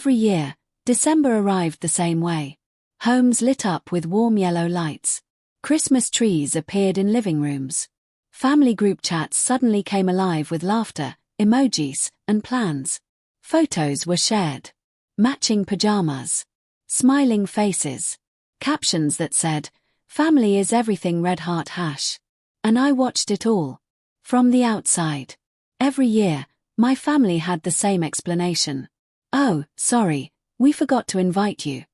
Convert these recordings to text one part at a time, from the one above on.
Every year, December arrived the same way. Homes lit up with warm yellow lights. Christmas trees appeared in living rooms. Family group chats suddenly came alive with laughter, emojis, and plans. Photos were shared. Matching pajamas. Smiling faces. Captions that said, "Family is everything red heart hash." And I watched it all. From the outside. Every year, my family had the same explanation. "Oh, sorry, we forgot to invite you."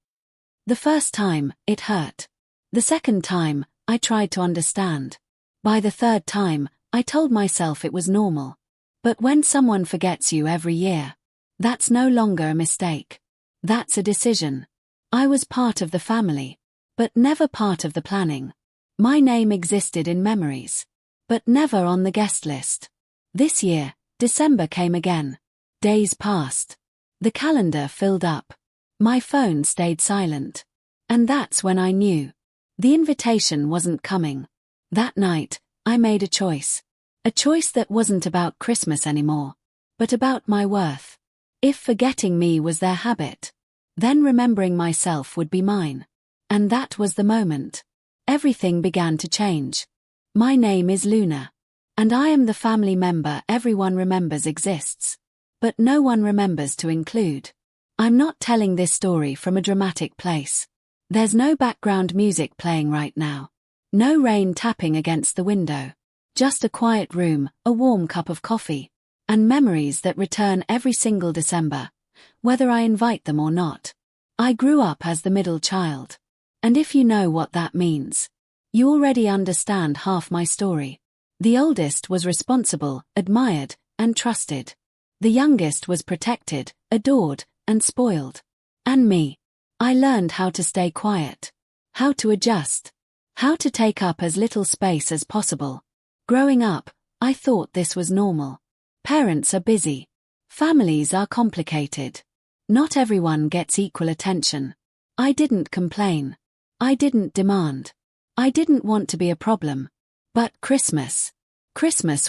The first time, it hurt. The second time, I tried to understand. By the third time, I told myself it was normal. But when someone forgets you every year, that's no longer a mistake. That's a decision. I was part of the family, but never part of the planning. My name existed in memories, but never on the guest list. This year, December came again. Days passed. The calendar filled up. My phone stayed silent. And that's when I knew. The invitation wasn't coming. That night, I made a choice. A choice that wasn't about Christmas anymore, but about my worth. If forgetting me was their habit, then remembering myself would be mine. And that was the moment. Everything began to change. My name is Luna. And I am the family member everyone remembers exists. But no one remembers to include. I'm not telling this story from a dramatic place. There's no background music playing right now. No rain tapping against the window. Just a quiet room, a warm cup of coffee, and memories that return every single December, whether I invite them or not. I grew up as the middle child. And if you know what that means, you already understand half my story. The oldest was responsible, admired, and trusted. The youngest was protected, adored, and spoiled. And me. I learned how to stay quiet. How to adjust. How to take up as little space as possible. Growing up, I thought this was normal. Parents are busy. Families are complicated. Not everyone gets equal attention. I didn't complain. I didn't demand. I didn't want to be a problem. But Christmas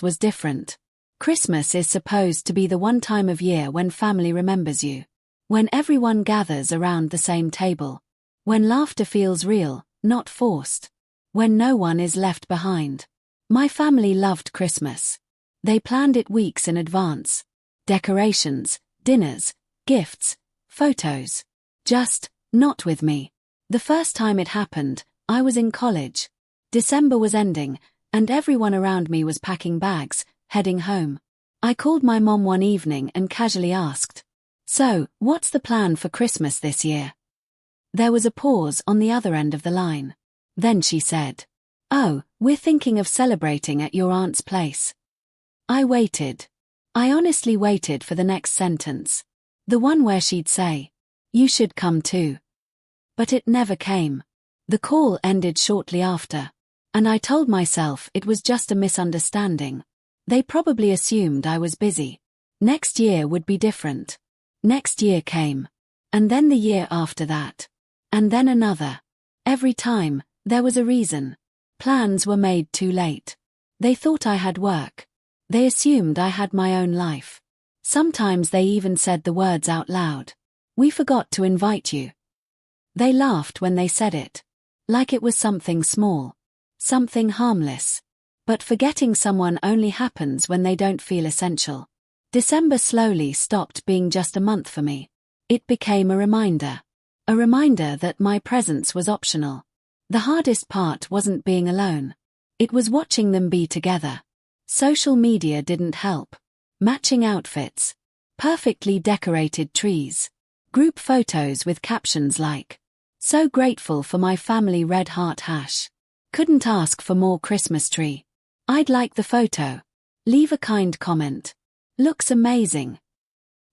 was different. Christmas is supposed to be the one time of year when family remembers you. When everyone gathers around the same table. When laughter feels real, not forced. When no one is left behind. My family loved Christmas. They planned it weeks in advance. Decorations, dinners, gifts, photos. Just, not with me. The first time it happened, I was in college. December was ending, and everyone around me was packing bags, heading home. I called my mom one evening and casually asked, "So, what's the plan for Christmas this year?" There was a pause on the other end of the line. Then she said, "Oh, we're thinking of celebrating at your aunt's place." I waited. I honestly waited for the next sentence. The one where she'd say, "You should come too." But it never came. The call ended shortly after. And I told myself it was just a misunderstanding. They probably assumed I was busy. Next year would be different. Next year came. And then the year after that. And then another. Every time, there was a reason. Plans were made too late. They thought I had work. They assumed I had my own life. Sometimes they even said the words out loud. "We forgot to invite you." They laughed when they said it. Like it was something small. Something harmless. But forgetting someone only happens when they don't feel essential. December slowly stopped being just a month for me. It became a reminder. A reminder that my presence was optional. The hardest part wasn't being alone. It was watching them be together. Social media didn't help. Matching outfits. Perfectly decorated trees. Group photos with captions like, "So grateful for my family red heart hash. Couldn't ask for more Christmas tree. I'd like the photo. Leave a kind comment. Looks amazing."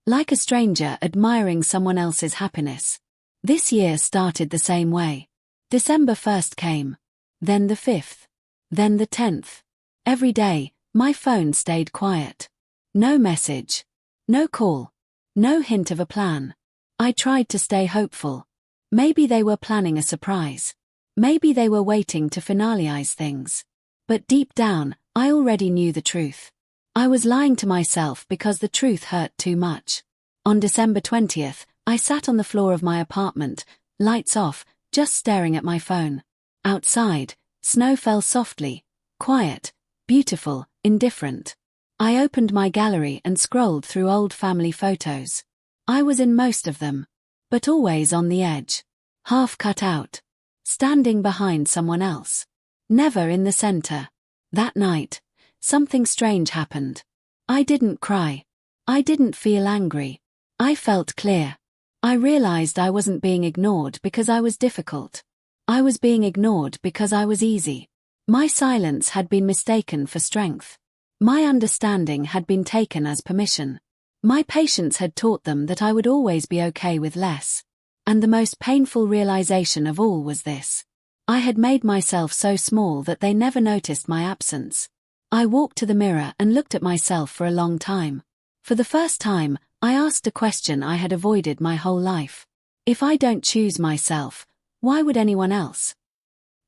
Like a stranger admiring someone else's happiness. This year started the same way. December 1st came. Then the 5th. Then the 10th. Every day, my phone stayed quiet. No message. No call. No hint of a plan. I tried to stay hopeful. Maybe they were planning a surprise. Maybe they were waiting to finalize things. But deep down, I already knew the truth. I was lying to myself because the truth hurt too much. On December 20th, I sat on the floor of my apartment, lights off, just staring at my phone. Outside, snow fell softly, quiet, beautiful, indifferent. I opened my gallery and scrolled through old family photos. I was in most of them, but always on the edge. Half cut out. Standing behind someone else. Never in the center. That night, something strange happened. I didn't cry. I didn't feel angry. I felt clear. I realized I wasn't being ignored because I was difficult. I was being ignored because I was easy. My silence had been mistaken for strength. My understanding had been taken as permission. My patience had taught them that I would always be okay with less. And the most painful realization of all was this. I had made myself so small that they never noticed my absence. I walked to the mirror and looked at myself for a long time. For the first time, I asked a question I had avoided my whole life. If I don't choose myself, why would anyone else?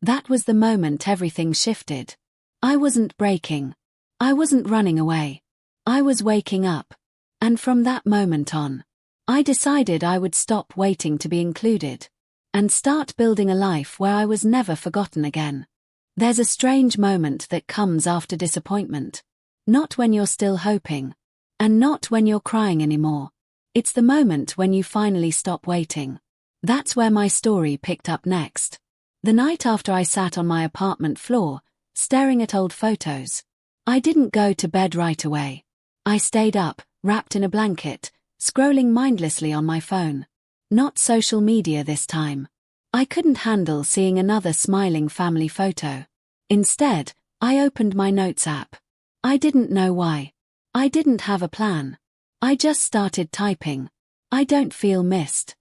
That was the moment everything shifted. I wasn't breaking. I wasn't running away. I was waking up. And from that moment on, I decided I would stop waiting to be included. And start building a life where I was never forgotten again. There's a strange moment that comes after disappointment. Not when you're still hoping. And not when you're crying anymore. It's the moment when you finally stop waiting. That's where my story picked up next. The night after I sat on my apartment floor, staring at old photos. I didn't go to bed right away. I stayed up, wrapped in a blanket, scrolling mindlessly on my phone. Not social media this time. I couldn't handle seeing another smiling family photo. Instead, I opened my notes app. I didn't know why. I didn't have a plan. I just started typing. I don't feel missed.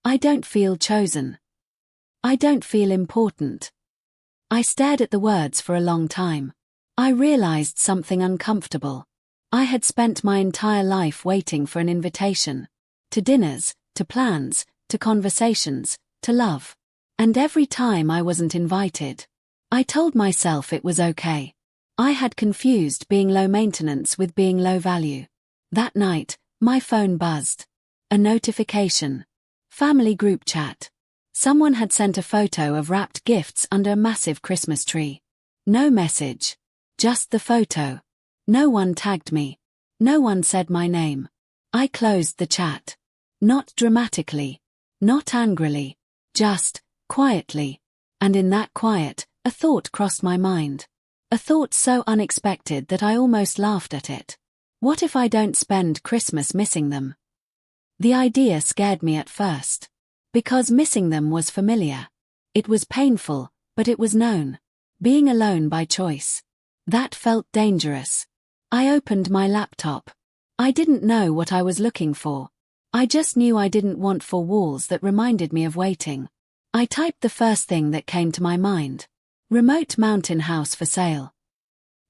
I don't feel chosen. I don't feel important. I stared at the words for a long time. I realized something uncomfortable. I had spent my entire life waiting for an invitation. To dinners, to plans, to conversations, to love. And every time I wasn't invited, I told myself it was okay. I had confused being low maintenance with being low value. That night, my phone buzzed. A notification. Family group chat. Someone had sent a photo of wrapped gifts under a massive Christmas tree. No message. Just the photo. No one tagged me. No one said my name. I closed the chat. Not dramatically. Not angrily. Just, quietly. And in that quiet, a thought crossed my mind. A thought so unexpected that I almost laughed at it. What if I don't spend Christmas missing them? The idea scared me at first. Because missing them was familiar. It was painful, but it was known. Being alone by choice. That felt dangerous. I opened my laptop. I didn't know what I was looking for. I just knew I didn't want four walls that reminded me of waiting. I typed the first thing that came to my mind. Remote mountain house for sale.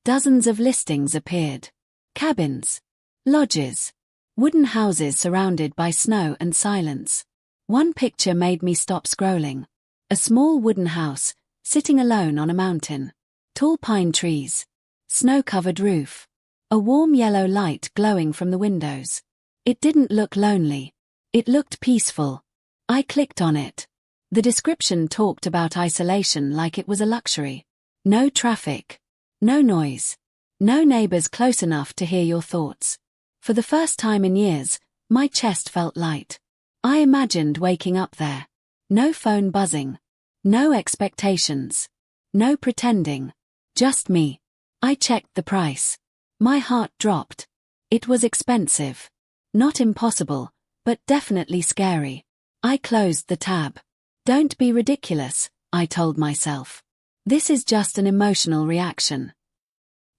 Dozens of listings appeared. Cabins. Lodges. Wooden houses surrounded by snow and silence. One picture made me stop scrolling. A small wooden house, sitting alone on a mountain. Tall pine trees. Snow-covered roof. A warm yellow light glowing from the windows. It didn't look lonely. It looked peaceful. I clicked on it. The description talked about isolation like it was a luxury. No traffic. No noise. No neighbors close enough to hear your thoughts. For the first time in years, my chest felt light. I imagined waking up there. No phone buzzing. No expectations. No pretending. Just me. I checked the price. My heart dropped. It was expensive. Not impossible, but definitely scary. I closed the tab. Don't be ridiculous, I told myself. This is just an emotional reaction.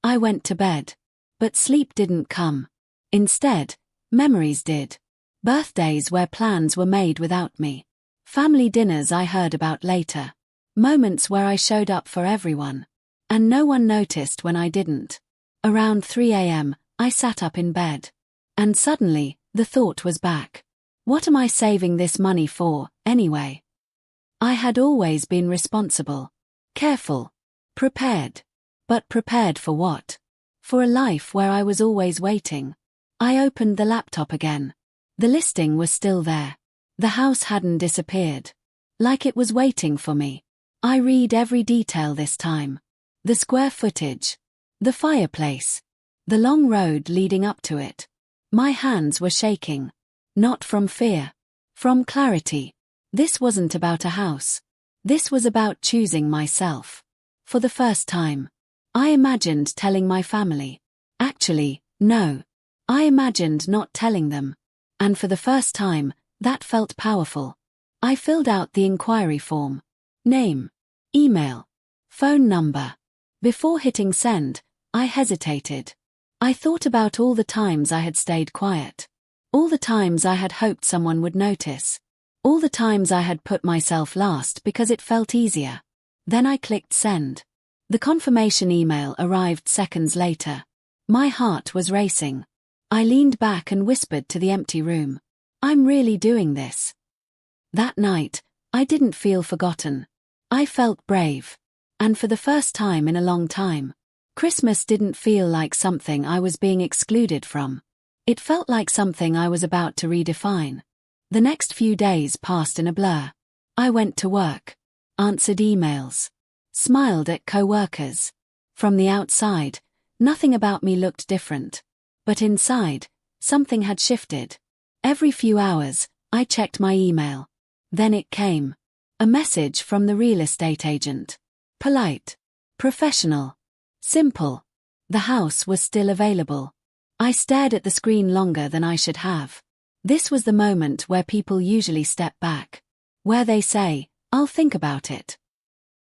I went to bed. But sleep didn't come. Instead, memories did. Birthdays where plans were made without me. Family dinners I heard about later. Moments where I showed up for everyone. And no one noticed when I didn't. Around 3 a.m., I sat up in bed. And suddenly, the thought was back. What am I saving this money for, anyway? I had always been responsible. Careful. Prepared. But prepared for what? For a life where I was always waiting. I opened the laptop again. The listing was still there. The house hadn't disappeared. Like it was waiting for me. I read every detail this time. The square footage. The fireplace. The long road leading up to it. My hands were shaking. Not from fear. From clarity. This wasn't about a house. This was about choosing myself. For the first time. I imagined telling my family. Actually, no. I imagined not telling them. And for the first time, that felt powerful. I filled out the inquiry form. Name. Email. Phone number. Before hitting send, I hesitated. I thought about all the times I had stayed quiet. All the times I had hoped someone would notice. All the times I had put myself last because it felt easier. Then I clicked send. The confirmation email arrived seconds later. My heart was racing. I leaned back and whispered to the empty room. I'm really doing this. That night, I didn't feel forgotten. I felt brave. And for the first time in a long time, Christmas didn't feel like something I was being excluded from. It felt like something I was about to redefine. The next few days passed in a blur. I went to work, answered emails, smiled at co-workers. From the outside, nothing about me looked different. But inside, something had shifted. Every few hours, I checked my email. Then it came. A message from the real estate agent. Polite. Professional. Simple. The house was still available. I stared at the screen longer than I should have. This was the moment where people usually step back. Where they say, I'll think about it.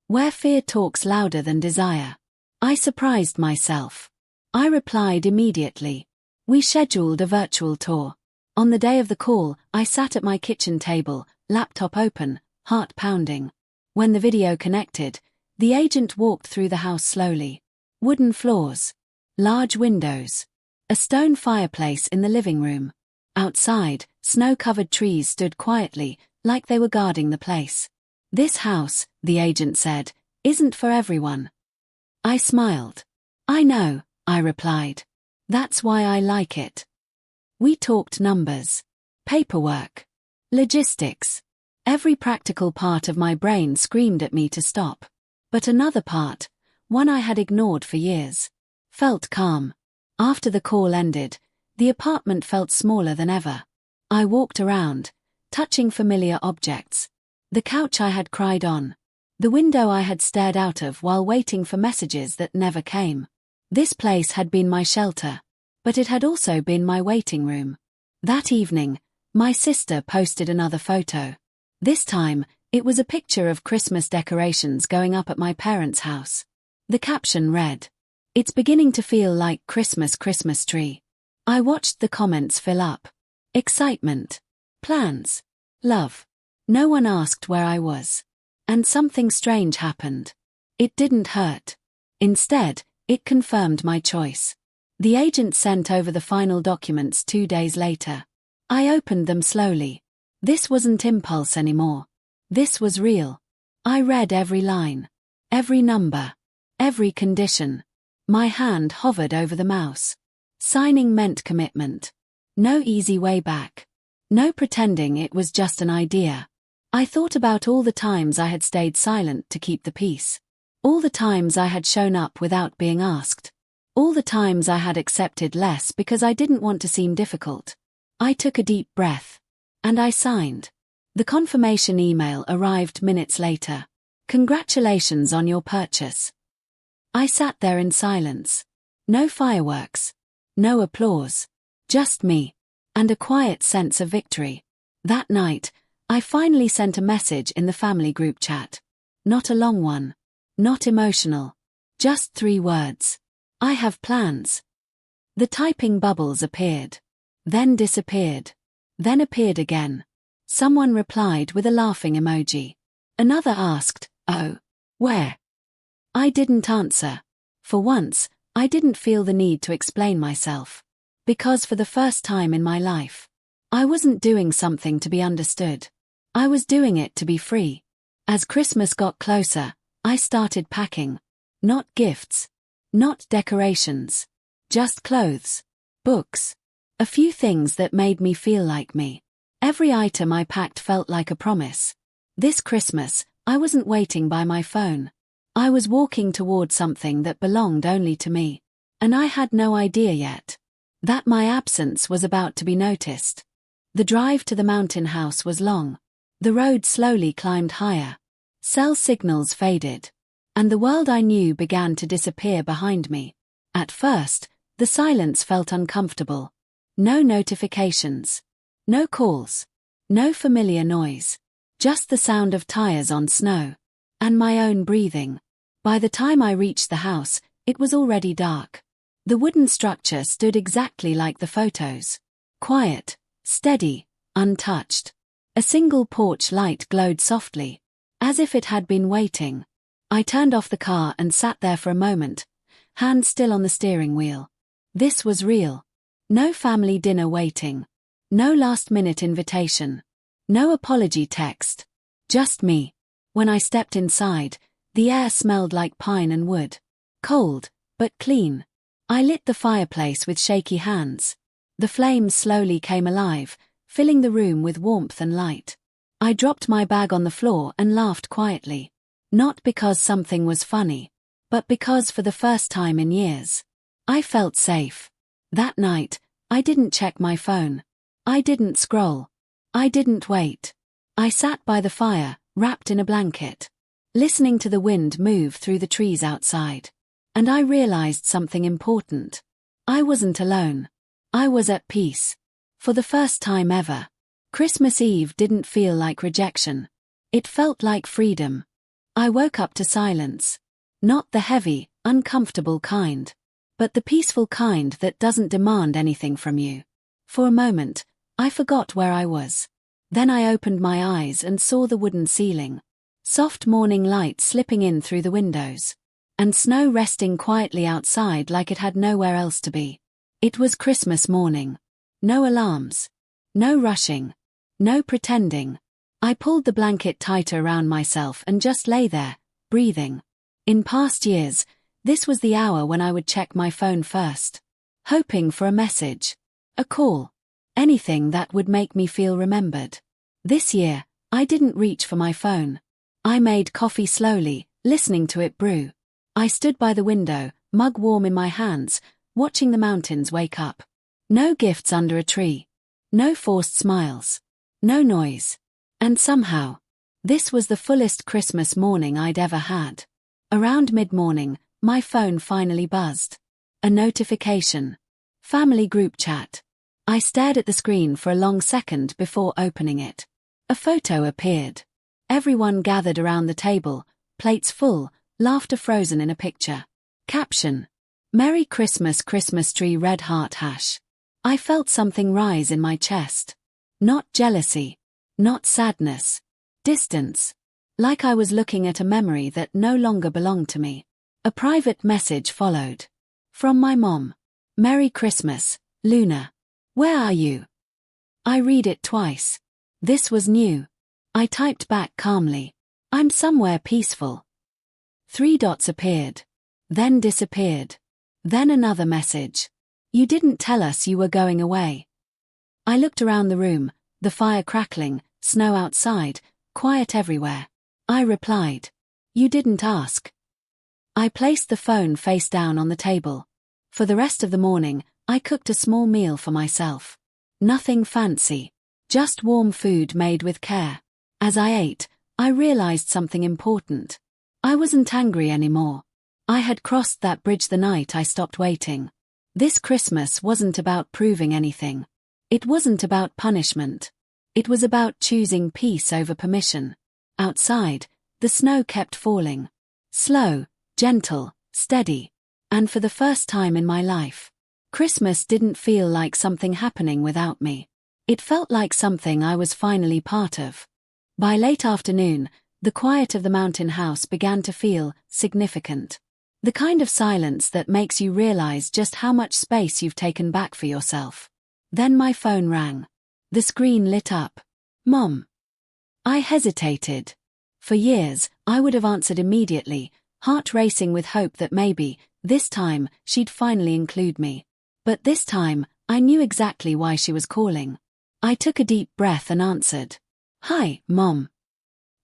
Where fear talks louder than desire. I surprised myself. I replied immediately. We scheduled a virtual tour. On the day of the call, I sat at my kitchen table, laptop open, heart pounding. When the video connected, the agent walked through the house slowly. Wooden floors. Large windows. A stone fireplace in the living room. Outside, snow-covered trees stood quietly, like they were guarding the place. This house, the agent said, isn't for everyone. I smiled. I know, I replied. That's why I like it. We talked numbers. Paperwork. Logistics. Every practical part of my brain screamed at me to stop. But another part, one I had ignored for years, felt calm. After the call ended, the apartment felt smaller than ever. I walked around, touching familiar objects. The couch I had cried on. The window I had stared out of while waiting for messages that never came. This place had been my shelter, but it had also been my waiting room. That evening, my sister posted another photo. This time, it was a picture of Christmas decorations going up at my parents' house. The caption read, "It's beginning to feel like Christmas tree." I watched the comments fill up. Excitement. Plans. Love. No one asked where I was. And something strange happened. It didn't hurt. Instead, it confirmed my choice. The agent sent over the final documents 2 days later. I opened them slowly. This wasn't impulse anymore. This was real. I read every line. Every number. Every condition. My hand hovered over the mouse. Signing meant commitment. No easy way back. No pretending it was just an idea. I thought about all the times I had stayed silent to keep the peace. All the times I had shown up without being asked. All the times I had accepted less because I didn't want to seem difficult. I took a deep breath. And I signed. The confirmation email arrived minutes later. Congratulations on your purchase. I sat there in silence. No fireworks. No applause. Just me. And a quiet sense of victory. That night, I finally sent a message in the family group chat. Not a long one. Not emotional. Just 3 words. I have plans. The typing bubbles appeared. Then disappeared. Then appeared again. Someone replied with a laughing emoji. Another asked, "Oh, where?" I didn't answer. For once, I didn't feel the need to explain myself. Because for the first time in my life, I wasn't doing something to be understood. I was doing it to be free. As Christmas got closer, I started packing. Not gifts. Not decorations. Just clothes. Books. A few things that made me feel like me. Every item I packed felt like a promise. This Christmas, I wasn't waiting by my phone. I was walking toward something that belonged only to me. And I had no idea yet that my absence was about to be noticed. The drive to the mountain house was long. The road slowly climbed higher. Cell signals faded. And the world I knew began to disappear behind me. At first, the silence felt uncomfortable. No notifications. No calls. No familiar noise. Just the sound of tires on snow. And my own breathing. By the time I reached the house, it was already dark. The wooden structure stood exactly like the photos. Quiet, steady, untouched. A single porch light glowed softly, as if it had been waiting. I turned off the car and sat there for a moment, hands still on the steering wheel. This was real. No family dinner waiting. No last-minute invitation. No apology text. Just me. When I stepped inside, the air smelled like pine and wood. Cold, but clean. I lit the fireplace with shaky hands. The flames slowly came alive, filling the room with warmth and light. I dropped my bag on the floor and laughed quietly. Not because something was funny, but because for the first time in years, I felt safe. That night, I didn't check my phone. I didn't scroll. I didn't wait. I sat by the fire, wrapped in a blanket, listening to the wind move through the trees outside. And I realized something important. I wasn't alone. I was at peace. For the first time ever. Christmas Eve didn't feel like rejection. It felt like freedom. I woke up to silence. Not the heavy, uncomfortable kind, but the peaceful kind that doesn't demand anything from you. For a moment, I forgot where I was. Then I opened my eyes and saw the wooden ceiling. Soft morning light slipping in through the windows. And snow resting quietly outside like it had nowhere else to be. It was Christmas morning. No alarms. No rushing. No pretending. I pulled the blanket tighter around myself and just lay there, breathing. In past years, this was the hour when I would check my phone first. Hoping for a message. A call. Anything that would make me feel remembered. This year, I didn't reach for my phone. I made coffee slowly, listening to it brew. I stood by the window, mug warm in my hands, watching the mountains wake up. No gifts under a tree. No forced smiles. No noise. And somehow, this was the fullest Christmas morning I'd ever had. Around mid-morning, my phone finally buzzed. A notification. Family group chat. I stared at the screen for a long second before opening it. A photo appeared. Everyone gathered around the table, plates full, laughter frozen in a picture. Caption. Merry Christmas Christmas tree red heart hash. I felt something rise in my chest. Not jealousy. Not sadness. Distance. Like I was looking at a memory that no longer belonged to me. A private message followed. From my mom. Merry Christmas, Luna. Where are you? I read it twice. This was new. I typed back calmly. I'm somewhere peaceful. 3 dots appeared. Then disappeared. Then another message. You didn't tell us you were going away. I looked around the room, the fire crackling, snow outside, quiet everywhere. I replied. You didn't ask. I placed the phone face down on the table. For the rest of the morning, I cooked a small meal for myself. Nothing fancy. Just warm food made with care. As I ate, I realized something important. I wasn't angry anymore. I had crossed that bridge the night I stopped waiting. This Christmas wasn't about proving anything. It wasn't about punishment. It was about choosing peace over permission. Outside, the snow kept falling. Slow, gentle, steady. And for the first time in my life, Christmas didn't feel like something happening without me. It felt like something I was finally part of. By late afternoon, the quiet of the mountain house began to feel significant. The kind of silence that makes you realize just how much space you've taken back for yourself. Then my phone rang. The screen lit up. Mom. I hesitated. For years, I would have answered immediately, heart racing with hope that maybe, this time, she'd finally include me. But this time, I knew exactly why she was calling. I took a deep breath and answered. "Hi, Mom."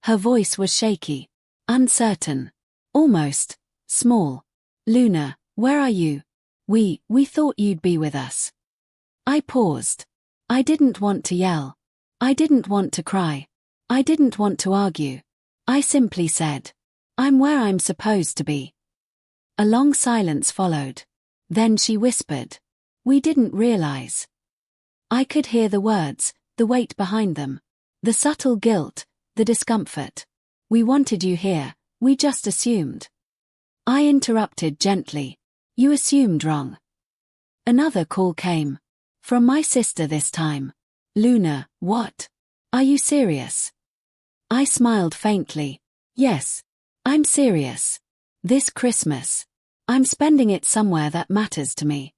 Her voice was shaky, uncertain, almost small. "Luna, where are you? We thought you'd be with us." I paused. I didn't want to yell. I didn't want to cry. I didn't want to argue. I simply said, "I'm where I'm supposed to be." A long silence followed. Then she whispered, "We didn't realize." I could hear the words, the weight behind them, the subtle guilt, the discomfort. "We wanted you here, we just assumed." I interrupted gently. "You assumed wrong." Another call came. From my sister this time. "Luna, what? Are you serious?" I smiled faintly. "Yes. I'm serious. This Christmas. I'm spending it somewhere that matters to me."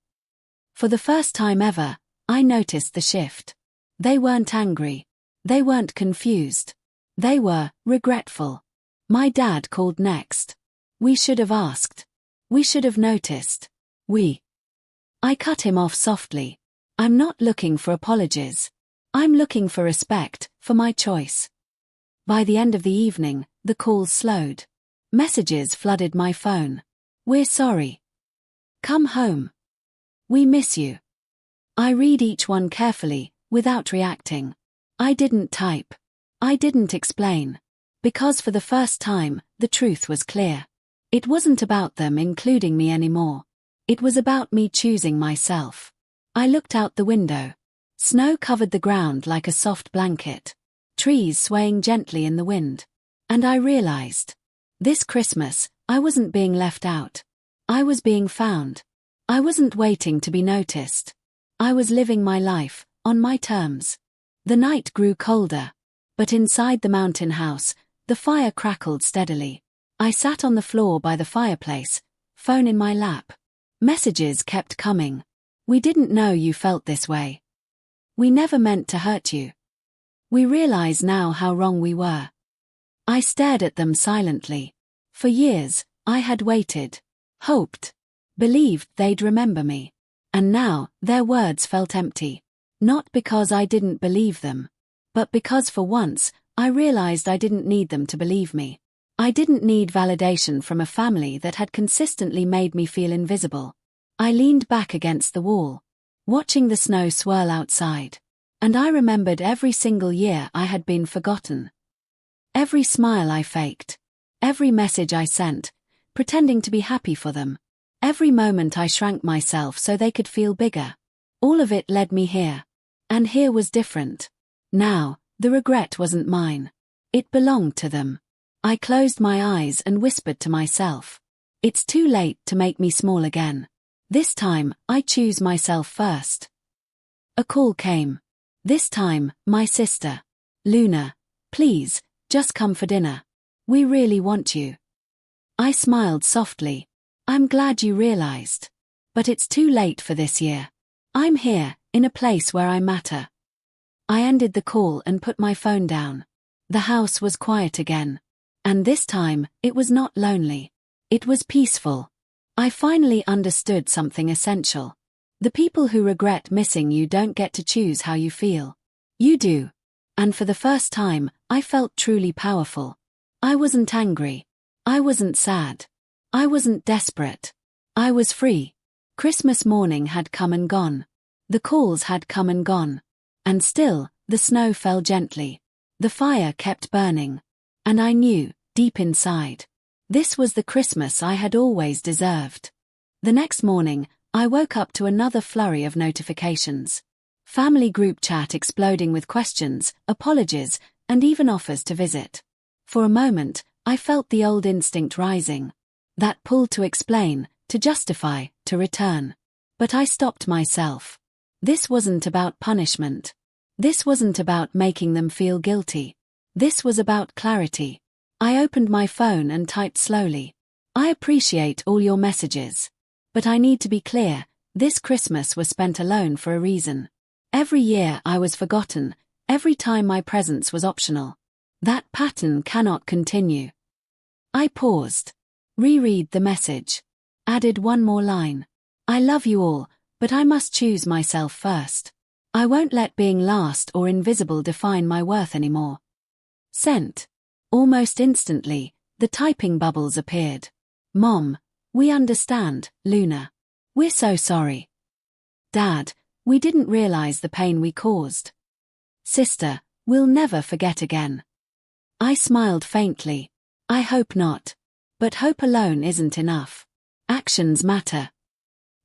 For the first time ever, I noticed the shift. They weren't angry. They weren't confused. They were regretful. My dad called next. "We should have asked. We should have noticed. I cut him off softly. "I'm not looking for apologies. I'm looking for respect, for my choice." By the end of the evening, the calls slowed. Messages flooded my phone. "We're sorry. Come home. We miss you." I read each one carefully, without reacting. I didn't type. I didn't explain. Because for the first time, the truth was clear. It wasn't about them including me anymore. It was about me choosing myself. I looked out the window. Snow covered the ground like a soft blanket. Trees swaying gently in the wind. And I realized. This Christmas, I wasn't being left out. I was being found. I wasn't waiting to be noticed. I was living my life, on my terms. The night grew colder. But inside the mountain house, the fire crackled steadily. I sat on the floor by the fireplace, phone in my lap. Messages kept coming. "We didn't know you felt this way. We never meant to hurt you. We realize now how wrong we were." I stared at them silently. For years, I had waited, hoped, believed they'd remember me. And now, their words felt empty. Not because I didn't believe them, but because for once, I realized I didn't need them to believe me. I didn't need validation from a family that had consistently made me feel invisible. I leaned back against the wall, watching the snow swirl outside. And I remembered every single year I had been forgotten. Every smile I faked. Every message I sent, pretending to be happy for them. Every moment I shrank myself so they could feel bigger. All of it led me here. And here was different. Now, the regret wasn't mine. It belonged to them. I closed my eyes and whispered to myself. "It's too late to make me small again. This time, I choose myself first." A call came. This time, my sister. "Luna, please, just come for dinner. We really want you." I smiled softly. "I'm glad you realized. But it's too late for this year. I'm here, in a place where I matter." I ended the call and put my phone down. The house was quiet again. And this time, it was not lonely. It was peaceful. I finally understood something essential. The people who regret missing you don't get to choose how you feel. You do. And for the first time, I felt truly powerful. I wasn't angry. I wasn't sad. I wasn't desperate. I was free. Christmas morning had come and gone. The calls had come and gone. And still, the snow fell gently. The fire kept burning. And I knew, deep inside, this was the Christmas I had always deserved. The next morning, I woke up to another flurry of notifications. Family group chat exploding with questions, apologies, and even offers to visit. For a moment, I felt the old instinct rising. That pull to explain, to justify, to return. But I stopped myself. This wasn't about punishment. This wasn't about making them feel guilty. This was about clarity. I opened my phone and typed slowly. "I appreciate all your messages. But I need to be clear, this Christmas was spent alone for a reason. Every year I was forgotten, every time my presence was optional. That pattern cannot continue." I paused. Reread the message. Added one more line. "I love you all, But I must choose myself first. I won't let being last or invisible define my worth anymore. Sent. Almost instantly, the typing bubbles appeared. Mom, we understand, Luna. We're so sorry. Dad, we didn't realize the pain we caused. Sister, we'll never forget again. I smiled faintly. I hope not. But hope alone isn't enough. Actions matter.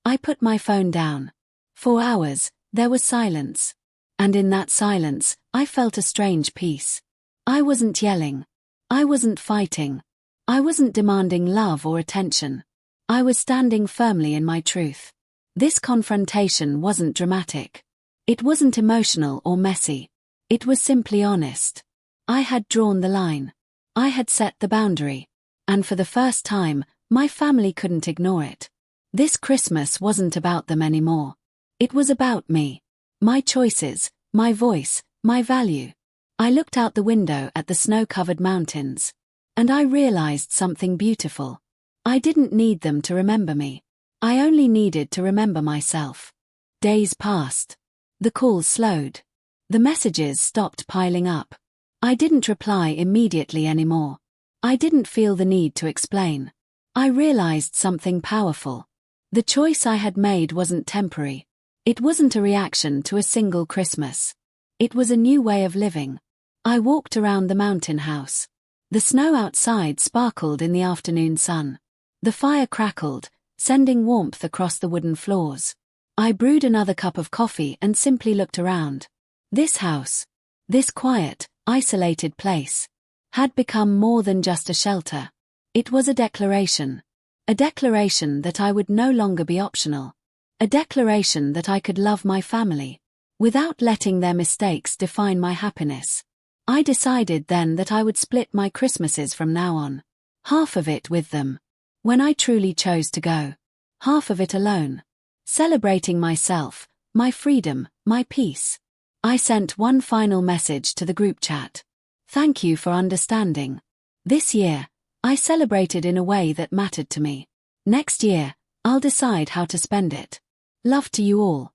I put my phone down. For hours, there was silence. And in that silence, I felt a strange peace. I wasn't yelling. I wasn't fighting. I wasn't demanding love or attention. I was standing firmly in my truth. This confrontation wasn't dramatic. It wasn't emotional or messy. It was simply honest. I had drawn the line. I had set the boundary. And for the first time, my family couldn't ignore it. This Christmas wasn't about them anymore. It was about me. My choices, my voice, my value. I looked out the window at the snow-covered mountains. And I realized something beautiful. I didn't need them to remember me. I only needed to remember myself. Days passed. The calls slowed. The messages stopped piling up. I didn't reply immediately anymore. I didn't feel the need to explain. I realized something powerful. The choice I had made wasn't temporary. It wasn't a reaction to a single Christmas. It was a new way of living. I walked around the mountain house. The snow outside sparkled in the afternoon sun. The fire crackled, sending warmth across the wooden floors. I brewed another cup of coffee and simply looked around. This house, this quiet, isolated place, had become more than just a shelter. It was a declaration. A declaration that I would no longer be optional. A declaration that I could love my family, without letting their mistakes define my happiness. I decided then that I would split my Christmases from now on. Half of it with them, when I truly chose to go. Half of it alone. Celebrating myself, my freedom, my peace. I sent one final message to the group chat. Thank you for understanding. This year, I celebrated in a way that mattered to me. Next year, I'll decide how to spend it. Love to you all.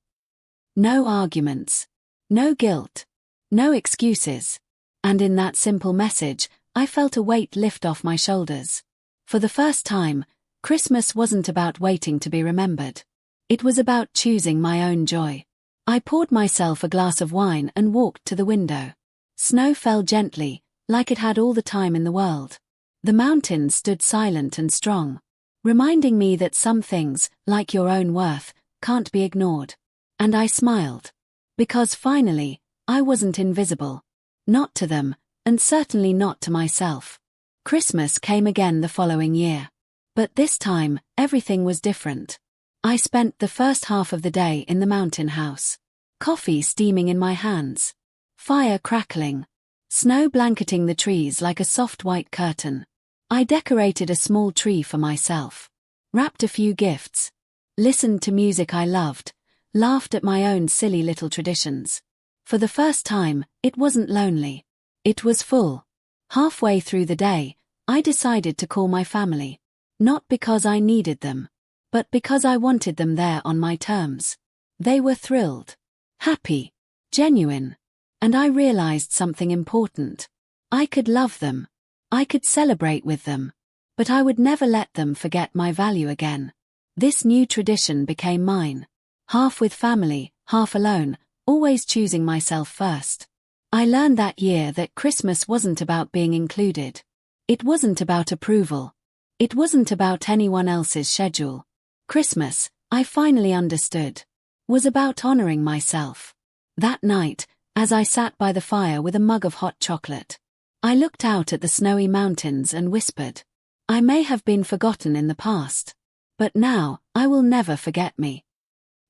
No arguments. No guilt. No excuses. And in that simple message, I felt a weight lift off my shoulders. For the first time, Christmas wasn't about waiting to be remembered. It was about choosing my own joy. I poured myself a glass of wine and walked to the window. Snow fell gently, like it had all the time in the world. The mountains stood silent and strong, reminding me that some things, like your own worth, can't be ignored. And I smiled. Because finally, I wasn't invisible. Not to them, and certainly not to myself. Christmas came again the following year. But this time, everything was different. I spent the first half of the day in the mountain house. Coffee steaming in my hands. Fire crackling. Snow blanketing the trees like a soft white curtain. I decorated a small tree for myself. Wrapped a few gifts. Listened to music I loved. Laughed at my own silly little traditions. For the first time, it wasn't lonely. It was full. Halfway through the day, I decided to call my family. Not because I needed them, but because I wanted them there on my terms. They were thrilled, happy, genuine. And I realized something important. I could love them. I could celebrate with them. But I would never let them forget my value again. This new tradition became mine. Half with family, half alone, always choosing myself first. I learned that year that Christmas wasn't about being included. It wasn't about approval. It wasn't about anyone else's schedule. Christmas, I finally understood, was about honoring myself. That night, as I sat by the fire with a mug of hot chocolate, I looked out at the snowy mountains and whispered, I may have been forgotten in the past, but now, I will never forget me.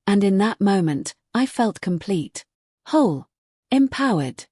And in that moment, I felt complete, whole, empowered.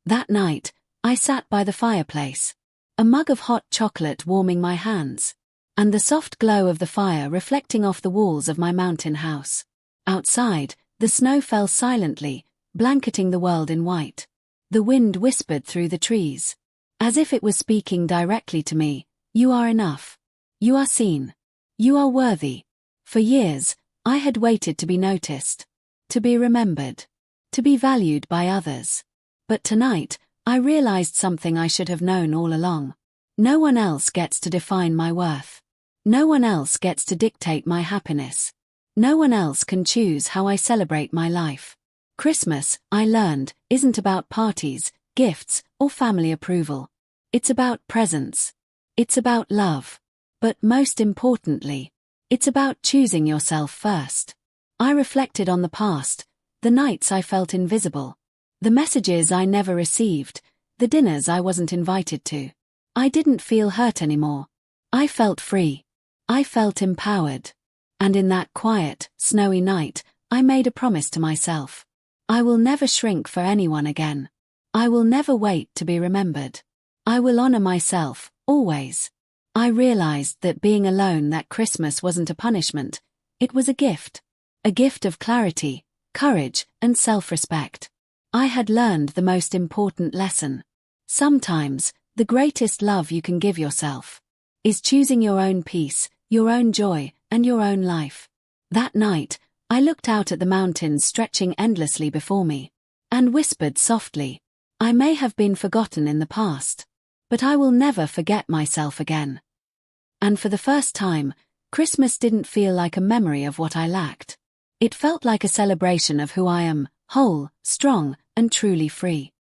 That night, I sat by the fireplace, a mug of hot chocolate warming my hands, and the soft glow of the fire reflecting off the walls of my mountain house. Outside, the snow fell silently, blanketing the world in white. The wind whispered through the trees, as if it was speaking directly to me, you are enough. You are seen. You are worthy. For years, I had waited to be noticed, to be remembered, to be valued by others. But tonight, I realized something I should have known all along. No one else gets to define my worth. No one else gets to dictate my happiness. No one else can choose how I celebrate my life. Christmas, I learned, isn't about parties, gifts, or family approval. It's about presence. It's about love. But most importantly, it's about choosing yourself first. I reflected on the past, the nights I felt invisible, the messages I never received, the dinners I wasn't invited to. I didn't feel hurt anymore. I felt free. I felt empowered. And in that quiet, snowy night, I made a promise to myself. I will never shrink for anyone again. I will never wait to be remembered. I will honor myself, always. I realized that being alone that Christmas wasn't a punishment. It was a gift. A gift of clarity, courage, and self-respect. I had learned the most important lesson. Sometimes, the greatest love you can give yourself is choosing your own peace, your own joy, and your own life. That night, I looked out at the mountains stretching endlessly before me, and whispered softly, I may have been forgotten in the past, but I will never forget myself again. And for the first time, Christmas didn't feel like a memory of what I lacked. It felt like a celebration of who I am, whole, strong, and truly free.